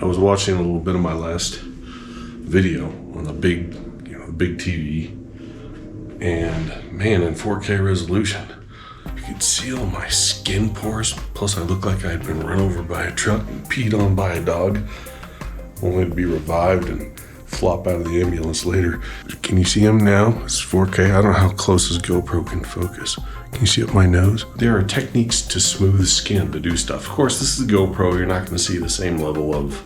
I was watching a little bit of my last video on the big, big TV, and man, in 4K resolution, you could see all my skin pores. Plus, I looked like I had been run over by a truck and peed on by a dog, only to be revived and flop out of the ambulance later. Can you see him now? It's 4K. I don't know how close this GoPro can focus. Can you see up my nose? There are techniques to smooth skin to do stuff. Of course, this is a GoPro. You're not going to see the same level of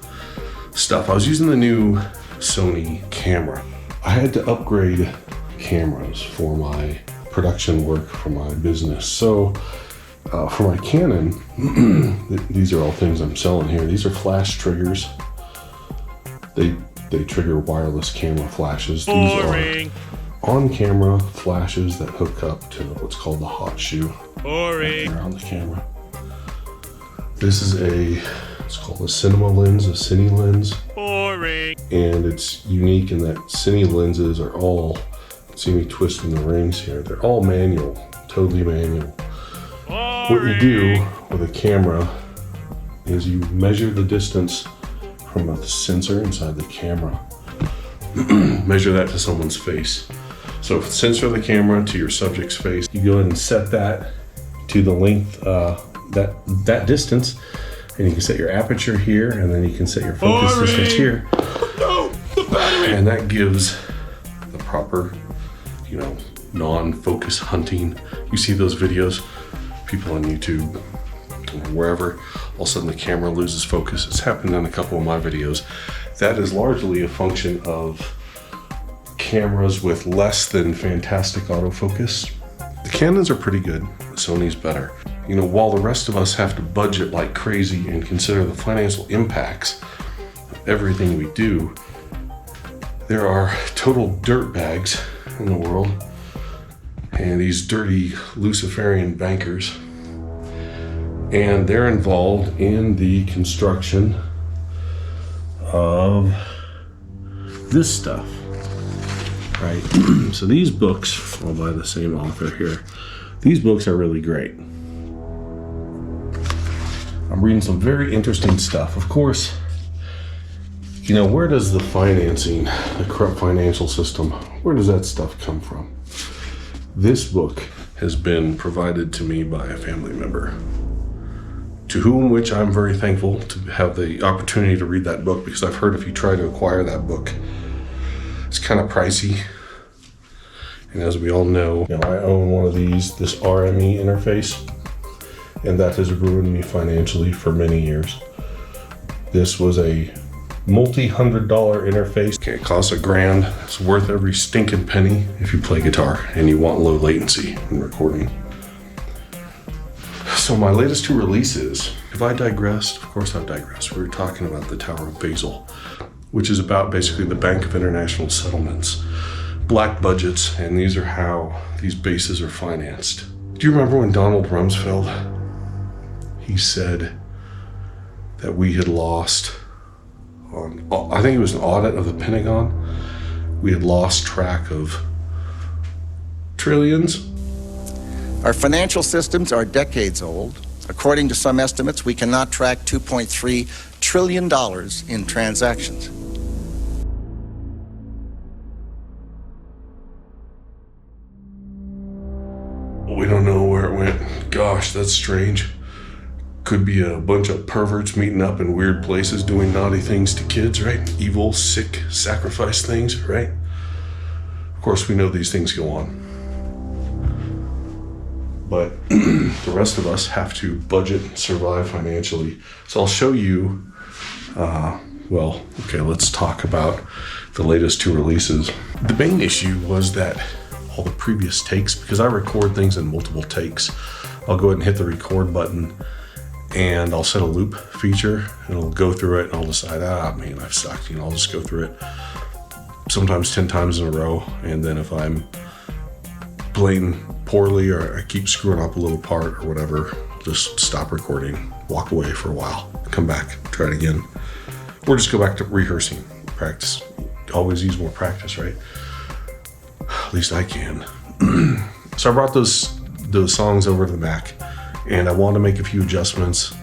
stuff. I was using the new Sony camera. I had to upgrade cameras for my production work for my business. So for my Canon, these are all things I'm selling here. These are flash triggers. They trigger wireless camera flashes. These are on-camera flashes that hook up to what's called the hot shoe right there on the camera. This is it's called a cinema lens, a cine lens. And it's unique in that cine lenses are all, see me twisting the rings here, they're all manual, totally manual. What you do with a camera is you measure the distance from a sensor inside the camera. Measure that to someone's face. So if sensor the camera to your subject's face, you go ahead and set that to the length, that distance, and you can set your aperture here, and then you can set your focus distance here. No, the battery! And that gives the proper, non-focus hunting. You see those videos, people on YouTube or wherever, all of a sudden the camera loses focus. It's happened in a couple of my videos. That is largely a function of cameras with less than fantastic autofocus. The Canons are pretty good, Sony's better. While the rest of us have to budget like crazy and consider the financial impacts of everything we do, there are total dirtbags in the world, and these dirty Luciferian bankers, and they're involved in the construction of this stuff, right? So these books, all by the same author here, these books are really great. I'm reading some very interesting stuff. Of course, where does the financing, the corrupt financial system, where does that stuff come from? This book has been provided to me by a family member, to which I'm very thankful to have the opportunity to read that book, because I've heard if you try to acquire that book, it's kind of pricey. And as we all know, I own one of these, this RME interface, and that has ruined me financially for many years. This was a multi-$100 interface. Okay, it costs $1,000. It's worth every stinking penny if you play guitar and you want low latency in recording. So my latest two releases, have I digressed? Of course I've digressed. We were talking about the Tower of Basel, which is about basically the Bank of International Settlements, black budgets, and these are how these bases are financed. Do you remember when Donald Rumsfeld, he said that we had lost on, I think it was an audit of the Pentagon, we had lost track of trillions. Our financial systems are decades old. According to some estimates, we cannot track $2.3 trillion in transactions. We don't know where it went. Gosh, that's strange. Could be a bunch of perverts meeting up in weird places doing naughty things to kids, right? Evil, sick, sacrifice things, right? Of course, we know these things go on. But the rest of us have to budget and survive financially. So I'll show you, let's talk about the latest two releases. The main issue was that all the previous takes, because I record things in multiple takes, I'll go ahead and hit the record button and I'll set a loop feature and it'll go through it and I'll decide, man, I've sucked, I'll just go through it sometimes 10 times in a row. And then if I'm playing poorly or I keep screwing up a little part or whatever, just stop recording, walk away for a while, come back, try it again, or just go back to rehearsing, practice. Always use more practice, right? At least I can. So I brought those songs over to the Mac, and I wanted to make a few adjustments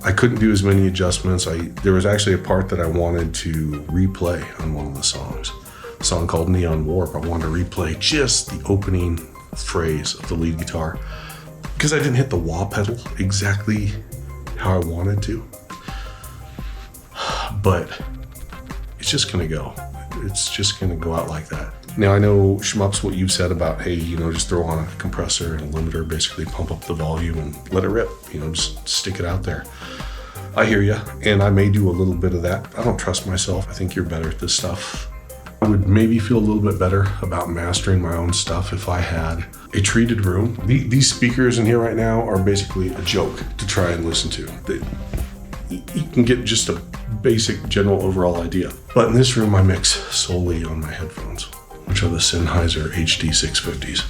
I couldn't do as many adjustments. There was actually a part that I wanted to replay on one of the songs, a song called Neon Warp. I wanted to replay just the opening phrase of the lead guitar because I didn't hit the wah pedal exactly how I wanted to. But it's just gonna go. It's just gonna go out like that. Now I know, Shmups, what you've said about, hey, just throw on a compressor and a limiter, basically pump up the volume and let it rip, just stick it out there. I hear you, and I may do a little bit of that. I don't trust myself. I think you're better at this stuff. I would maybe feel a little bit better about mastering my own stuff if I had a treated room. These speakers in here right now are basically a joke to try and listen to. You can get just a basic general overall idea. But in this room, I mix solely on my headphones, which are the Sennheiser HD 650s.